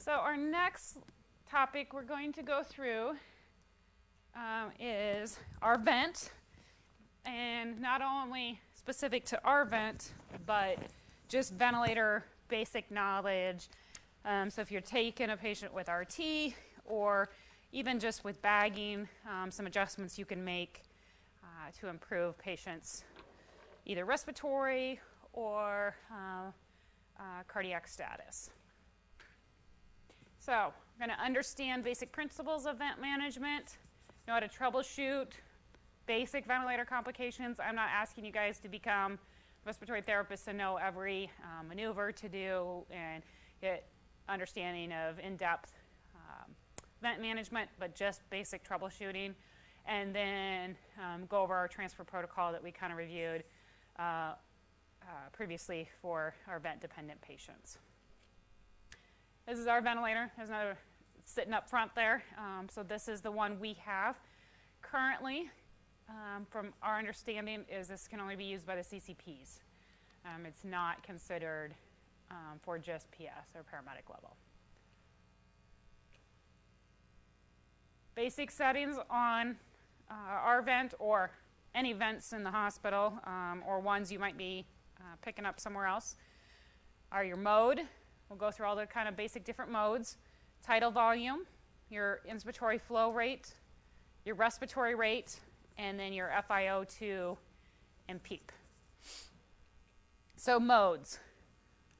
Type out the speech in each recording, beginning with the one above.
So our next topic we're going to go through is our vent, and not only specific to our vent, but just ventilator basic knowledge. So if you're taking a patient with RT or even just with bagging, some adjustments you can make to improve patients' either respiratory or cardiac status. So we're going to understand basic principles of vent management, know how to troubleshoot basic ventilator complications. I'm not asking you guys to become respiratory therapists and know every maneuver to do and get understanding of in-depth vent management, but just basic troubleshooting. And then go over our transfer protocol that we kind of reviewed previously for our vent-dependent patients. This is our ventilator. There's another sitting up front there. So this is the one we have currently. From our understanding, is this can only be used by the CCPs. It's not considered for just PS or paramedic level. Basic settings on our vent or any vents in the hospital or ones you might be picking up somewhere else are your mode. We'll go through all the kind of basic different modes. Tidal volume, your inspiratory flow rate, your respiratory rate, and then your FiO2 and PEEP. So modes.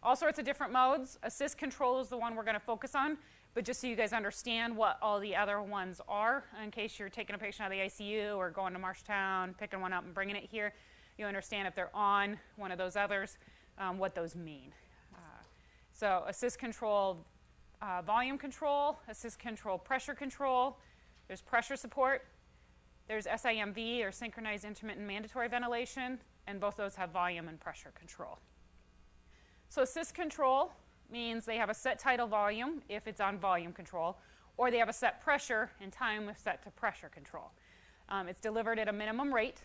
All sorts of different modes. Assist control is the one we're going to focus on, but just so you guys understand what all the other ones are, in case you're taking a patient out of the ICU or going to Marshtown, picking one up and bringing it here, you understand if they're on one of those others, what those mean. So assist control, volume control, assist control, pressure control. There's pressure support. There's SIMV, or synchronized intermittent mandatory ventilation, and both those have volume and pressure control. So assist control means they have a set tidal volume if it's on volume control, or they have a set pressure and time if set to pressure control. It's delivered at a minimum rate,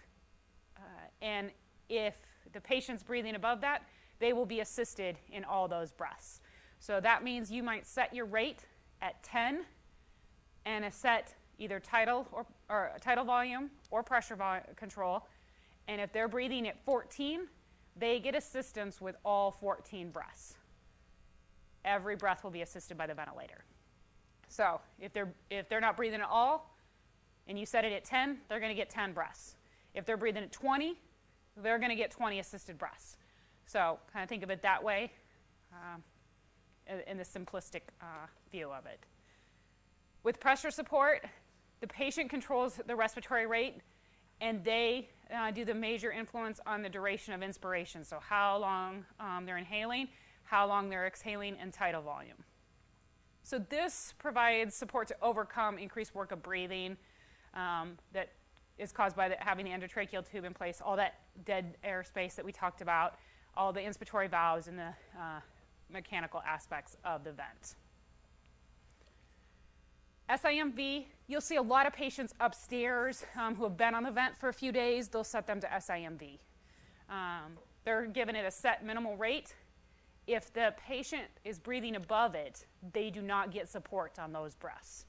and if the patient's breathing above that, they will be assisted in all those breaths. So that means you might set your rate at 10 and a set either tidal or tidal volume or pressure control, and if they're breathing at 14, they get assistance with all 14 breaths. Every breath will be assisted by the ventilator. So if they're not breathing at all and you set it at 10, they're going to get 10 breaths. If they're breathing at 20, they're going to get 20 assisted breaths. So kind of think of it that way in the simplistic view of it. With pressure support, the patient controls the respiratory rate, and they do the major influence on the duration of inspiration. So how long they're inhaling, how long they're exhaling, and tidal volume. So this provides support to overcome increased work of breathing that is caused by having the endotracheal tube in place, all that dead air space that we talked about, all the inspiratory valves and the mechanical aspects of the vent. SIMV, you'll see a lot of patients upstairs who have been on the vent for a few days. They'll set them to SIMV. They're given it a set minimal rate. If the patient is breathing above it, they do not get support on those breaths.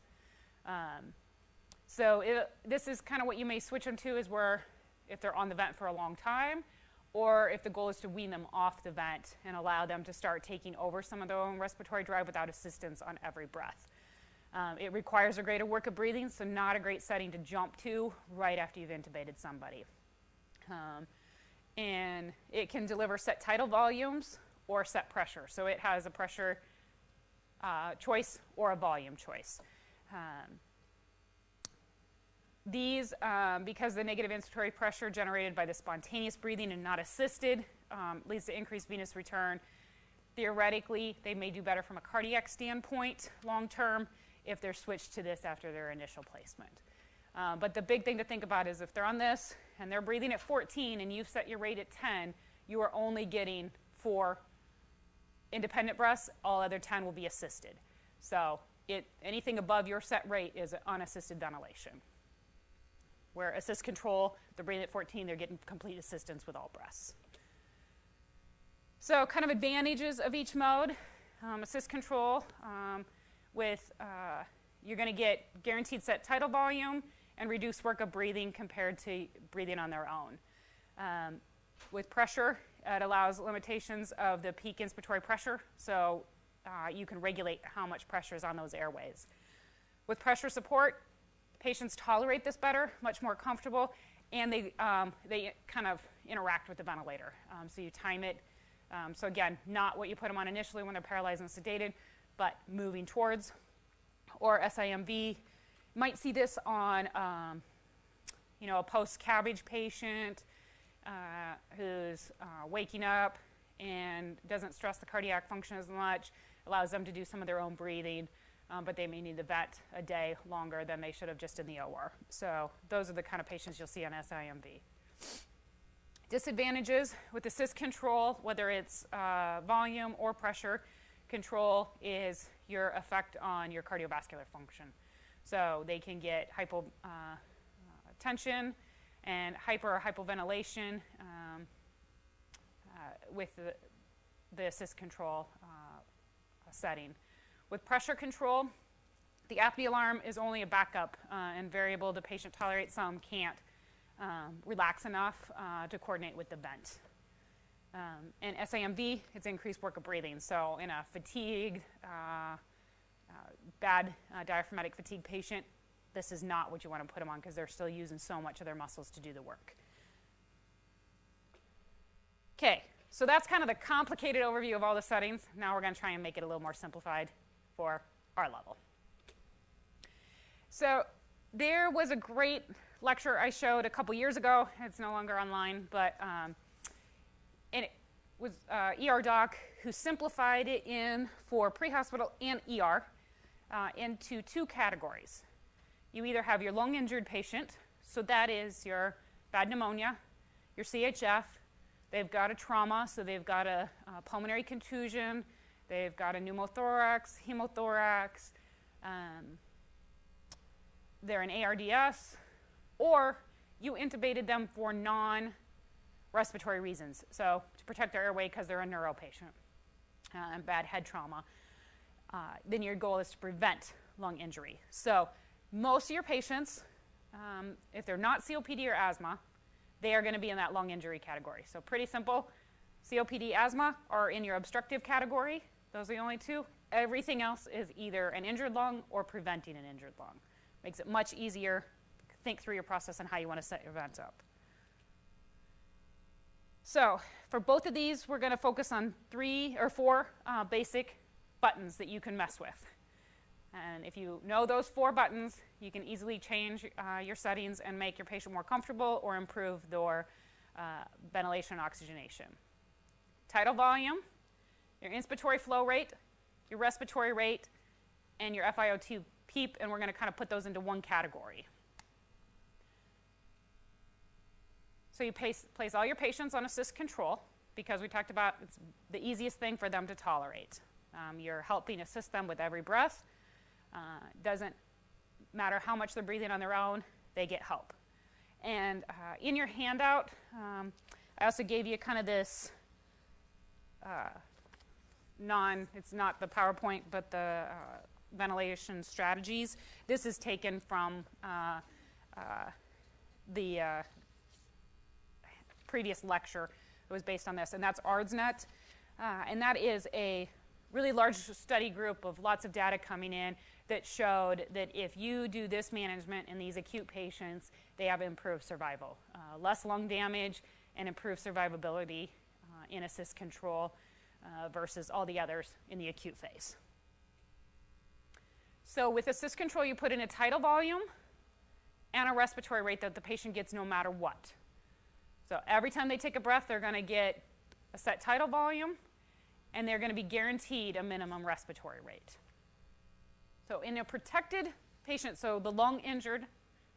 This is kind of what you may switch them to, is where if they're on the vent for a long time, or if the goal is to wean them off the vent and allow them to start taking over some of their own respiratory drive without assistance on every breath. It requires a greater work of breathing, so not a great setting to jump to right after you've intubated somebody. And it can deliver set tidal volumes or set pressure. So it has a pressure choice or a volume choice. These, because the negative inspiratory pressure generated by the spontaneous breathing and not assisted, leads to increased venous return. Theoretically, they may do better from a cardiac standpoint long term if they're switched to this after their initial placement. But the big thing to think about is if they're on this and they're breathing at 14 and you've set your rate at 10, you are only getting 4 independent breaths. All other 10 will be assisted. So anything above your set rate is unassisted ventilation. Where assist control, they're breathing at 14, they're getting complete assistance with all breaths. So kind of advantages of each mode. Assist control, with, you're going to get guaranteed set tidal volume and reduced work of breathing compared to breathing on their own. With pressure, it allows limitations of the peak inspiratory pressure, so you can regulate how much pressure is on those airways. With pressure support, patients tolerate this better, much more comfortable, and they kind of interact with the ventilator. So you time it. So again, not what you put them on initially when they're paralyzed and sedated, but moving towards. Or SIMV, might see this on a post-CABG patient who's waking up and doesn't stress the cardiac function as much, allows them to do some of their own breathing, but they may need to vet a day longer than they should have just in the OR. So those are the kind of patients you'll see on SIMV. Disadvantages with assist control, whether it's volume or pressure control, is your effect on your cardiovascular function. So they can get hypotension and hyper or hypoventilation with the assist control setting. With pressure control, the apnea alarm is only a backup and variable the patient tolerates. Some can't relax enough to coordinate with the vent. And SIMV, it's increased work of breathing. So in a fatigued, bad diaphragmatic fatigue patient, this is not what you want to put them on because they're still using so much of their muscles to do the work. Okay, so that's kind of the complicated overview of all the settings. Now we're going to try and make it a little more simplified for our level. So there was a great lecture I showed a couple years ago. It's no longer online, but and it was ER doc who simplified it in for pre-hospital and ER into two categories. You either have your lung-injured patient, so that is your bad pneumonia, your CHF, they've got a trauma, so they've got a pulmonary contusion, they've got a pneumothorax, hemothorax, they're an ARDS, or you intubated them for non-respiratory reasons, so to protect their airway because they're a neuro patient and bad head trauma. Then your goal is to prevent lung injury. So most of your patients, if they're not COPD or asthma, they are going to be in that lung injury category. So pretty simple. COPD, asthma are in your obstructive category. Those are the only two. Everything else is either an injured lung or preventing an injured lung. Makes it much easier to think through your process and how you want to set your vents up. So for both of these, we're going to focus on 3 or 4 basic buttons that you can mess with. And if you know those 4 buttons, you can easily change your settings and make your patient more comfortable or improve their ventilation and oxygenation. Tidal volume, your inspiratory flow rate, your respiratory rate, and your FiO2 PEEP, and we're going to kind of put those into one category. So you place all your patients on assist control because we talked about it's the easiest thing for them to tolerate. You're helping assist them with every breath. Doesn't matter how much they're breathing on their own, they get help. And in your handout, I also gave you kind of this it's not the PowerPoint, but the ventilation strategies. This is taken from the previous lecture that was based on this, and that's ARDSNet. And that is a really large study group of lots of data coming in that showed that if you do this management in these acute patients, they have improved survival, less lung damage, and improved survivability in assist control versus all the others in the acute phase. So with assist control, you put in a tidal volume and a respiratory rate that the patient gets no matter what. So every time they take a breath, they're going to get a set tidal volume, and they're going to be guaranteed a minimum respiratory rate. So in a protected patient, so the lung injured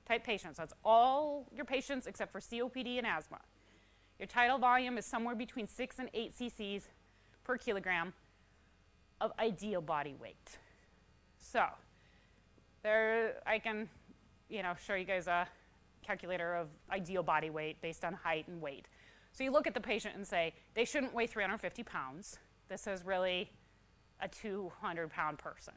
type patients, that's all your patients except for COPD and asthma. Your tidal volume is somewhere between 6 and 8 cc's per kilogram of ideal body weight. So there, I can, show you guys a calculator of ideal body weight based on height and weight. So you look at the patient and say, they shouldn't weigh 350 pounds. This is really a 200-pound person.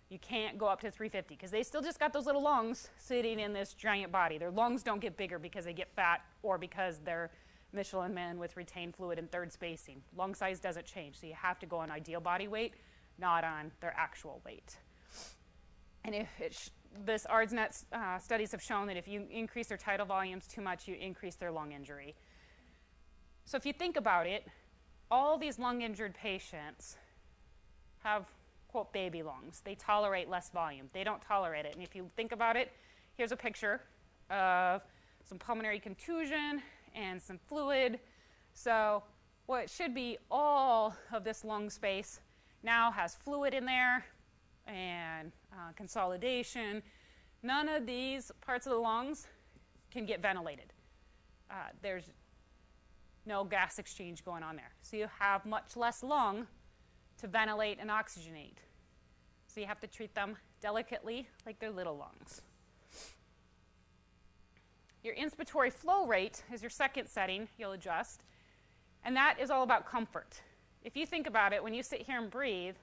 You can't go up to 350 because they still just got those little lungs sitting in this giant body. Their lungs don't get bigger because they get fat or because they're Michelin men with retained fluid and third spacing. Lung size doesn't change, so you have to go on ideal body weight, not on their actual weight. And if this ARDSNet studies have shown that if you increase their tidal volumes too much, you increase their lung injury. So if you think about it, all these lung-injured patients have, quote, baby lungs. They tolerate less volume. They don't tolerate it. And if you think about it, here's a picture of some pulmonary contusion and some fluid. So what should be all of this lung space now has fluid in there and consolidation. None of these parts of the lungs can get ventilated. There's no gas exchange going on there. So you have much less lung to ventilate and oxygenate. So you have to treat them delicately like they're little lungs. Your inspiratory flow rate is your second setting you'll adjust, and that is all about comfort. If you think about it, when you sit here and breathe,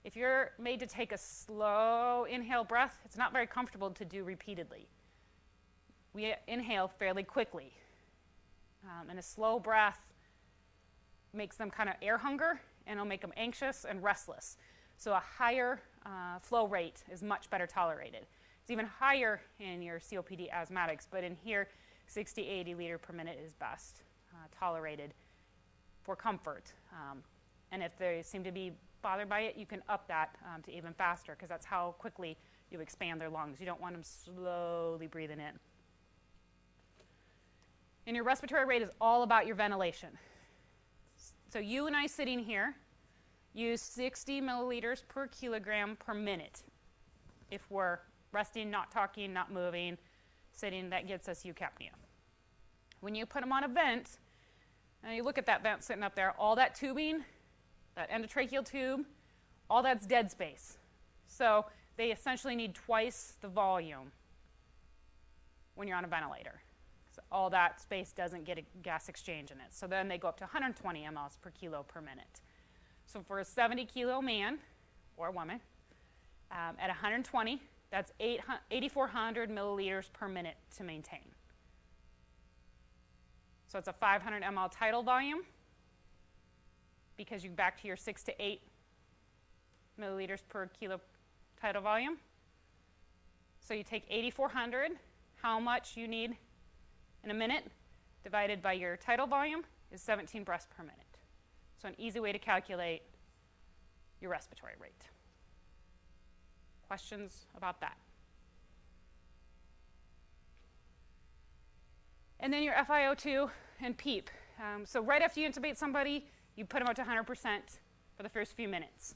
if you're made to take a slow inhale breath, it's not very comfortable to do repeatedly. We inhale fairly quickly, and a slow breath makes them kind of air hunger, and it'll make them anxious and restless. So a higher flow rate is much better tolerated. It's even higher in your COPD asthmatics, but in here, 60, 80 liters per minute is best tolerated for comfort. And if they seem to be bothered by it, you can up that to even faster, because that's how quickly you expand their lungs. You don't want them slowly breathing in. And your respiratory rate is all about your ventilation. So you and I sitting here use 60 milliliters per kilogram per minute. If we're resting, not talking, not moving, sitting, that gets us eucapnia. When you put them on a vent, and you look at that vent sitting up there, all that tubing, that endotracheal tube, all that's dead space. So they essentially need twice the volume when you're on a ventilator. So all that space doesn't get a gas exchange in it. So then they go up to 120 mLs per kilo per minute. So for a 70-kilo man or woman, at 120, that's 8,400 milliliters per minute to maintain. So it's a 500 ml tidal volume, because you're back to your 6 to 8 milliliters per kilo tidal volume. So you take 8,400, how much you need in a minute, divided by your tidal volume is 17 breaths per minute. So an easy way to calculate your respiratory rate. Questions about that? And then your FiO2 and PEEP. So right after you intubate somebody, you put them up to 100% for the first few minutes.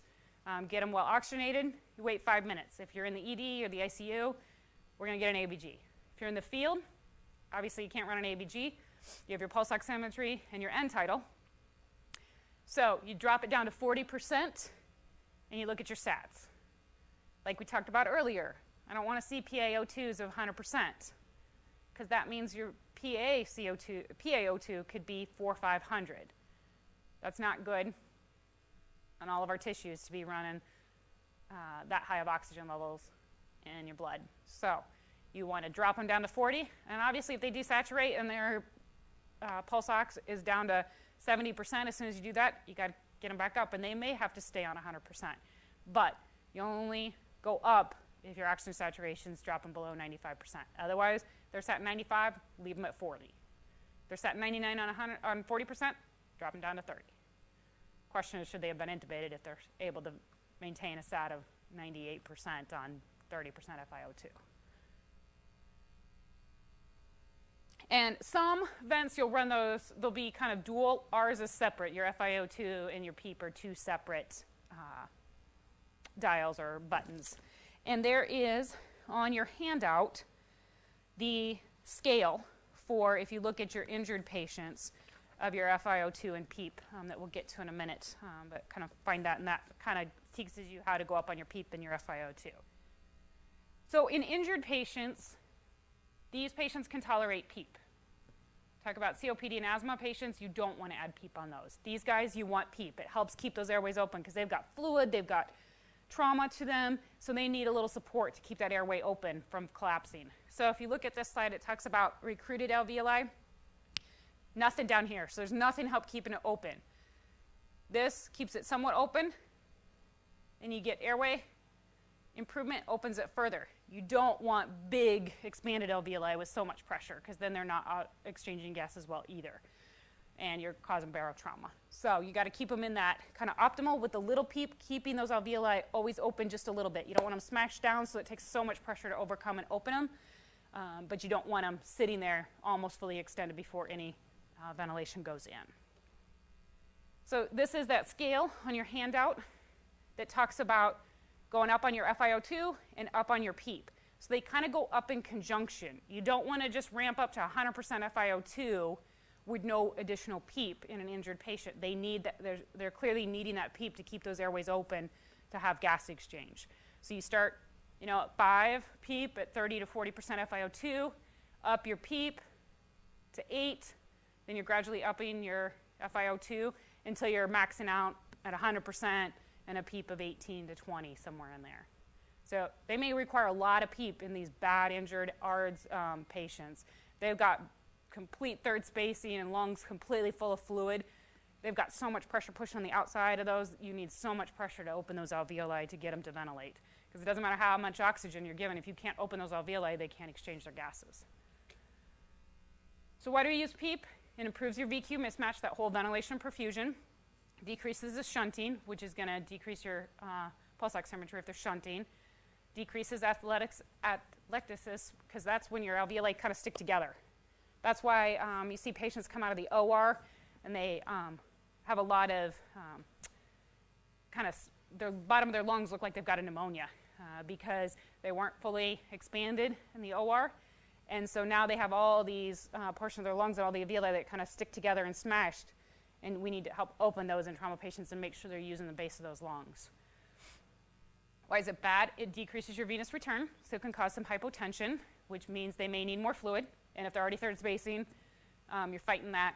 Get them well oxygenated. You wait 5 minutes. If you're in the ED or the ICU, we're going to get an ABG. If you're in the field, obviously you can't run an ABG. You have your pulse oximetry and your end tidal. So you drop it down to 40%, and you look at your sats. Like we talked about earlier, I don't want to see PaO2s of 100%, because that means your PaO2 could be 400 or 500. That's not good on all of our tissues to be running that high of oxygen levels in your blood. So you want to drop them down to 40, and obviously if they desaturate and their pulse ox is down to 70%, as soon as you do that, you got to get them back up, and they may have to stay on 100%. But you only go up if your oxygen saturation is dropping below 95%. Otherwise, they're sat at 95, leave them at 40. They're sat at 99 on 40%, drop them down to 30. Question is, should they have been intubated if they're able to maintain a sat of 98% on 30% FiO2? And some vents, you'll run those, they'll be kind of dual. Ours is separate. Your FiO2 and your PEEP are two separate dials or buttons. And there is, on your handout, the scale for, if you look at your injured patients, of your FiO2 and PEEP that we'll get to in a minute. But kind of find that, and that kind of teaches you how to go up on your PEEP and your FiO2. So in injured patients, these patients can tolerate PEEP. Talk about COPD and asthma patients, you don't want to add PEEP on those. These guys, you want PEEP. It helps keep those airways open because they've got fluid, they've got trauma to them, so they need a little support to keep that airway open from collapsing. So if you look at this slide, it talks about recruited alveoli. Nothing down here, so there's nothing to help keeping it open. This keeps it somewhat open, and you get airway improvement, opens it further. You don't want big expanded alveoli with so much pressure, because then they're not exchanging gas as well either, and you're causing barotrauma. So you got to keep them in that kind of optimal with the little peep, keeping those alveoli always open just a little bit. You don't want them smashed down, so it takes so much pressure to overcome and open them, but you don't want them sitting there almost fully extended before any ventilation goes in. So this is that scale on your handout that talks about going up on your FiO2 and up on your PEEP. So they kind of go up in conjunction. You don't want to just ramp up to 100% FiO2 with no additional PEEP in an injured patient. They need that, they're clearly needing that PEEP to keep those airways open to have gas exchange. So you start, at 5 PEEP at 30 to 40% FiO2, up your PEEP to 8, then you're gradually upping your FiO2 until you're maxing out at 100% and a PEEP of 18 to 20, somewhere in there. So they may require a lot of PEEP in these bad injured ARDS patients. They've got complete third spacing and lungs completely full of fluid. They've got so much pressure pushed on the outside of those, you need so much pressure to open those alveoli to get them to ventilate. Because it doesn't matter how much oxygen you're given, if you can't open those alveoli, they can't exchange their gases. So why do we use PEEP? It improves your VQ mismatch, that whole ventilation perfusion, decreases the shunting, which is going to decrease your pulse oximetry if they're shunting, decreases atelectasis, because that's when your alveoli kind of stick together. That's why you see patients come out of the OR and they have a lot of the bottom of their lungs look like they've got a pneumonia because they weren't fully expanded in the OR. And so now they have all these portions of their lungs and all the alveoli that kind of stick together and smashed. And we need to help open those in trauma patients and make sure they're using the base of those lungs. Why is it bad? It decreases your venous return, so it can cause some hypotension, which means they may need more fluid. And if they're already third spacing, you're fighting that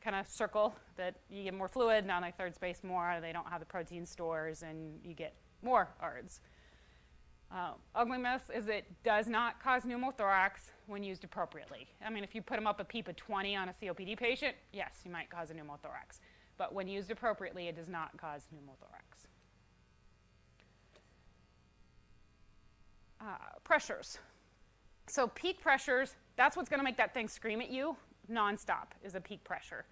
kind of circle that you get more fluid, now they third space more, they don't have the protein stores, and you get more ARDS. Ugly myth is it does not cause pneumothorax when used appropriately. I mean, if you put them up a PEEP of 20 on a COPD patient, yes, you might cause a pneumothorax. But when used appropriately, it does not cause pneumothorax. Pressures. So peak pressures, that's what's going to make that thing scream at you nonstop, is a peak pressure.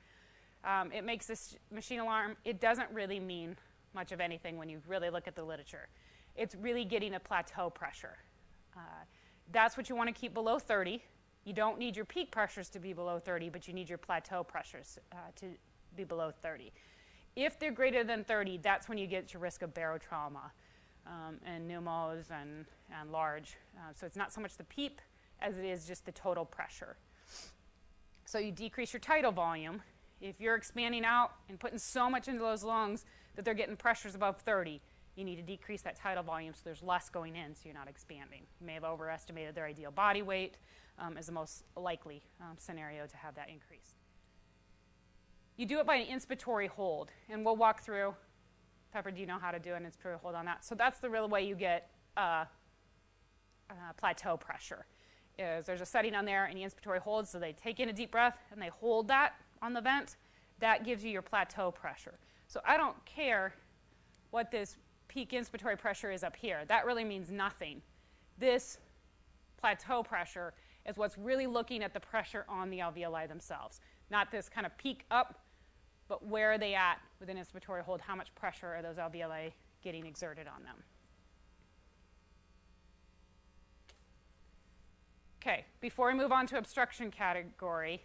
It makes this machine alarm. It doesn't really mean much of anything when you really look at the literature. It's really getting a plateau pressure. That's what you want to keep below 30. You don't need your peak pressures to be below 30, but you need your plateau pressures to be below 30. If they're greater than 30, that's when you get your risk of barotrauma and pneumos and large. So it's not so much the PEEP as it is just the total pressure. So you decrease your tidal volume. If you're expanding out and putting so much into those lungs that they're getting pressures above 30, you need to decrease that tidal volume so there's less going in so you're not expanding. You may have overestimated their ideal body weight as the most likely scenario to have that increase. You do it by an inspiratory hold, and we'll walk through. Pepper, do you know how to do an inspiratory hold on that? So that's the real way you get plateau pressure. Is there's a setting on there, and the inspiratory hold, so they take in a deep breath and they hold that on the vent. That gives you your plateau pressure. So I don't care what this peak inspiratory pressure is up here. That really means nothing. This plateau pressure is what's really looking at the pressure on the alveoli themselves, not this kind of peak up, but where are they at with an inspiratory hold? How much pressure are those alveoli getting exerted on them? Okay, before we move on to obstruction category,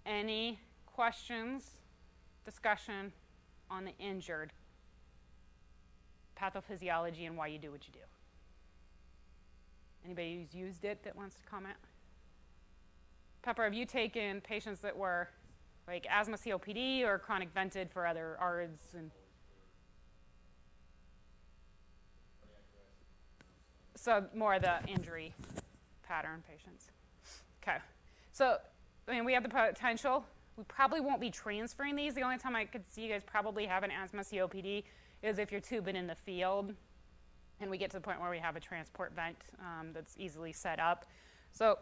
any questions, discussion on the injured, pathophysiology, and why you do what you do? Anybody who's used it that wants to comment? Pepper, have you taken patients that were like asthma COPD or chronic vented for other ARDS? And so more of the injury pattern patients. Okay. So, I mean, we have the potential. We probably won't be transferring these. The only time I could see you guys probably have an asthma COPD is if you're tubing in the field and we get to the point where we have a transport vent that's easily set up. So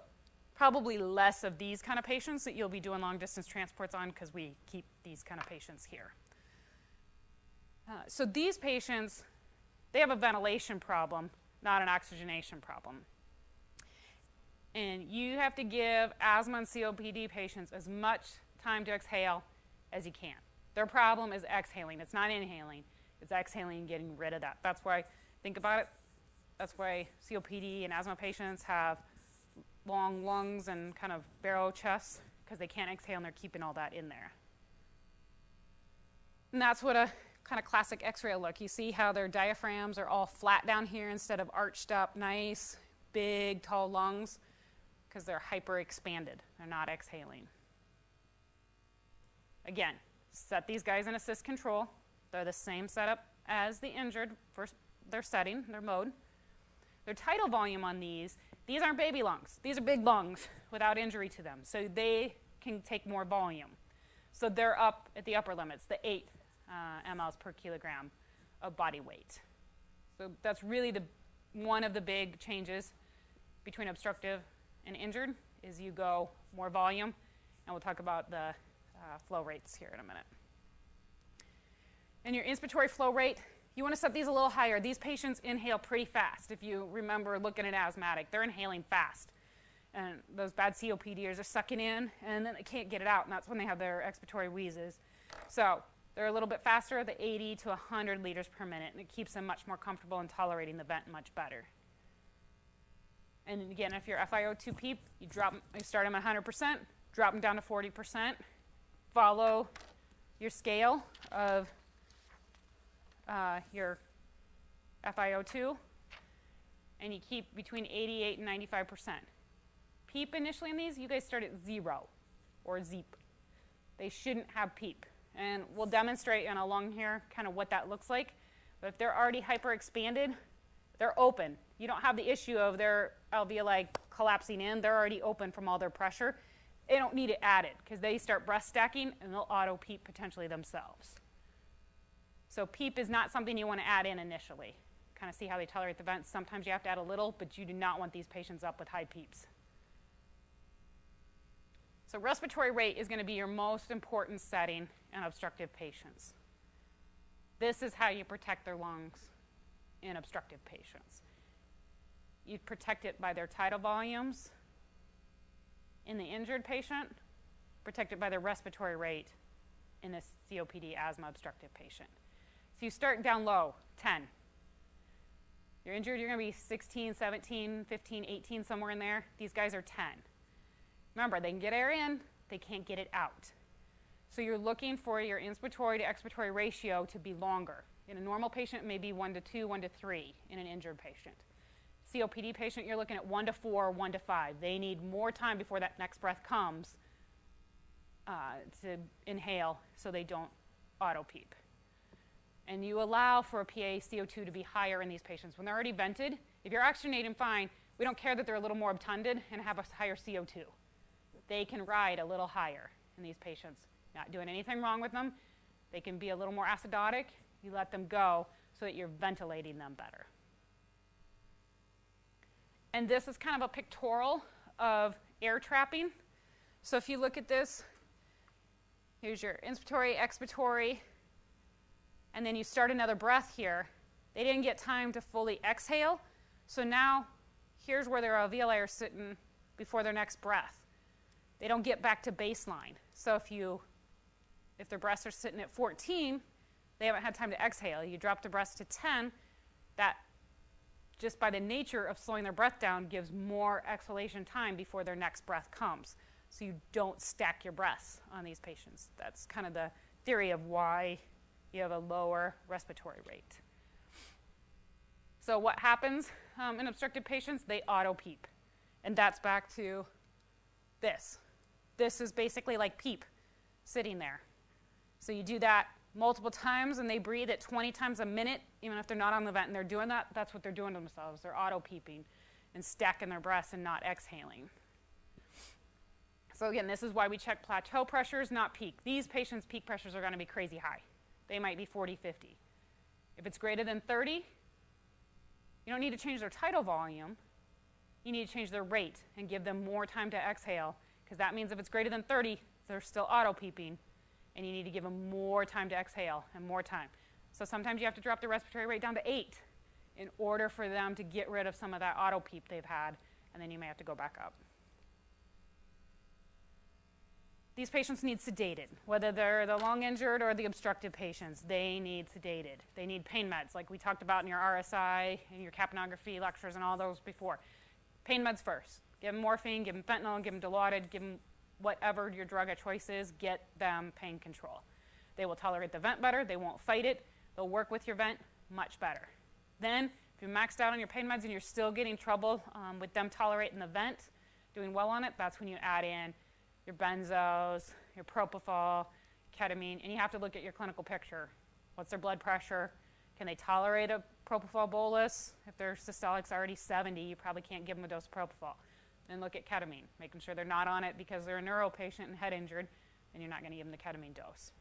probably less of these kind of patients that you'll be doing long distance transports on, because we keep these kind of patients here. So these patients, they have a ventilation problem, not an oxygenation problem. And you have to give asthma and COPD patients as much time to exhale as you can. Their problem is exhaling. It's not inhaling. It's exhaling and getting rid of that. That's why, think about it, that's why COPD and asthma patients have long lungs and kind of barrow chests, because they can't exhale and they're keeping all that in there. And that's what a kind of classic x-ray look. You see how their diaphragms are all flat down here instead of arched up, nice, big, tall lungs, because they're hyper-expanded. They're not exhaling. Again, set these guys in assist control. They're the same setup as the injured for their setting, their mode. Their tidal volume on these aren't baby lungs. These are big lungs without injury to them, so they can take more volume. So they're up at the upper limits, the 8 mLs per kilogram of body weight. So that's really one of the big changes between obstructive and injured, is you go more volume, and we'll talk about the flow rates here in a minute. And your inspiratory flow rate, you want to set these a little higher. These patients inhale pretty fast. If you remember looking at asthmatic, they're inhaling fast. And those bad COPDers are sucking in, and then they can't get it out, and that's when they have their expiratory wheezes. So they're a little bit faster, the 80 to 100 liters per minute, and it keeps them much more comfortable in tolerating the vent much better. And again, if you're FiO2 PEEP, you start them at 100%, drop them down to 40%, follow your scale of your FiO2, and you keep between 88 and 95%. PEEP initially in these, you guys start at 0 or ZEEP. They shouldn't have PEEP. And we'll demonstrate in a lung here kind of what that looks like. But if they're already hyperexpanded, they're open. You don't have the issue of their alveoli collapsing in. They're already open from all their pressure. They don't need it added, because they start breath stacking and they'll auto PEEP potentially themselves. So PEEP is not something you want to add in initially. Kind of see how they tolerate the vents. Sometimes you have to add a little, but you do not want these patients up with high PEEPs. So respiratory rate is going to be your most important setting in obstructive patients. This is how you protect their lungs in obstructive patients. You protect it by their tidal volumes in the injured patient, protect it by their respiratory rate in this COPD asthma obstructive patient. So you start down low, 10. You're injured, you're going to be 16, 17, 15, 18, somewhere in there. These guys are 10. Remember, they can get air in, they can't get it out. So you're looking for your inspiratory to expiratory ratio to be longer. In a normal patient, it may be 1 to 2, 1 to 3 in an injured patient. COPD patient, you're looking at 1 to 4, 1 to 5. They need more time before that next breath comes to inhale so they don't auto-PEEP. And you allow for a PA CO2 to be higher in these patients. When they're already vented, if you're oxygenating fine, we don't care that they're a little more obtunded and have a higher CO2. They can ride a little higher in these patients. Not doing anything wrong with them. They can be a little more acidotic. You let them go so that you're ventilating them better. And this is kind of a pictorial of air trapping. So if you look at this, here's your inspiratory, expiratory, and then you start another breath here. They didn't get time to fully exhale, so now here's where their alveoli are sitting before their next breath. They don't get back to baseline. So if their breaths are sitting at 14, they haven't had time to exhale. You drop the breaths to 10, that just by the nature of slowing their breath down gives more exhalation time before their next breath comes. So you don't stack your breaths on these patients. That's kind of the theory of why you have a lower respiratory rate. So what happens in obstructive patients? They auto-PEEP. And that's back to this. This is basically like PEEP sitting there. So you do that multiple times, and they breathe at 20 times a minute, even if they're not on the vent and they're doing that. That's what they're doing to themselves. They're auto-PEEPing and stacking their breaths and not exhaling. So again, this is why we check plateau pressures, not peak. These patients' peak pressures are going to be crazy high. They might be 40, 50. If it's greater than 30, you don't need to change their tidal volume. You need to change their rate and give them more time to exhale, because that means if it's greater than 30, they're still auto-peeping, and you need to give them more time to exhale and more time. So sometimes you have to drop the respiratory rate down to 8 in order for them to get rid of some of that auto-peep they've had, and then you may have to go back up. These patients need sedated. Whether they're the lung injured or the obstructive patients, they need sedated. They need pain meds, like we talked about in your RSI and your capnography lectures and all those before. Pain meds first. Give them morphine, give them fentanyl, give them Dilaudid, give them whatever your drug of choice is, get them pain control. They will tolerate the vent better. They won't fight it. They'll work with your vent much better. Then, if you're maxed out on your pain meds and you're still getting trouble with them tolerating the vent, doing well on it, that's when you add in your benzos, your propofol, ketamine, and you have to look at your clinical picture. What's their blood pressure? Can they tolerate a propofol bolus? If their systolic's already 70, you probably can't give them a dose of propofol. Then look at ketamine, making sure they're not on it because they're a neuro patient and head injured, and you're not going to give them the ketamine dose.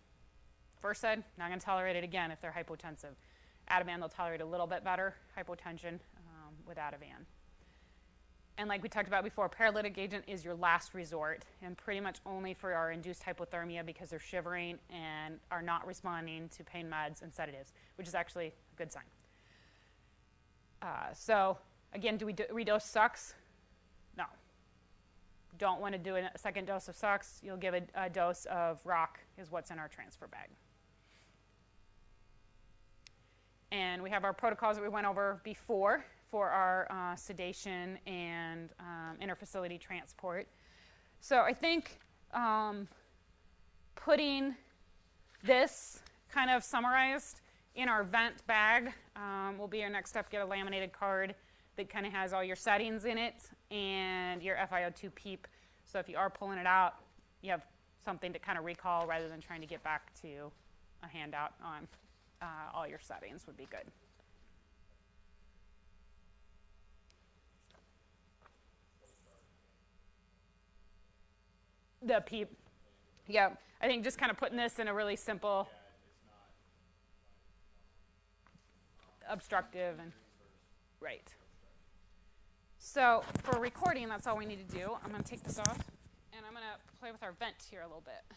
First said, not going to tolerate it again if they're hypotensive. Ativan, they'll tolerate a little bit better hypotension with Ativan. And like we talked about before, paralytic agent is your last resort, and pretty much only for our induced hypothermia because they're shivering and are not responding to pain meds and sedatives, which is actually a good sign. So again, do we redose Sux? No. Don't want to do a second dose of Sux. You'll give a dose of rock is what's in our transfer bag. And we have our protocols that we went over before for our sedation and interfacility transport. So I think putting this kind of summarized in our vent bag will be our next step. Get a laminated card that kind of has all your settings in it and your FiO2 PEEP. So if you are pulling it out, you have something to kind of recall rather than trying to get back to a handout on all your settings would be good. The PEEP. Yeah, I think just kind of putting this in a really simple obstructive and right. So for recording, that's all we need to do. I'm going to take this off, and I'm going to play with our vent here a little bit.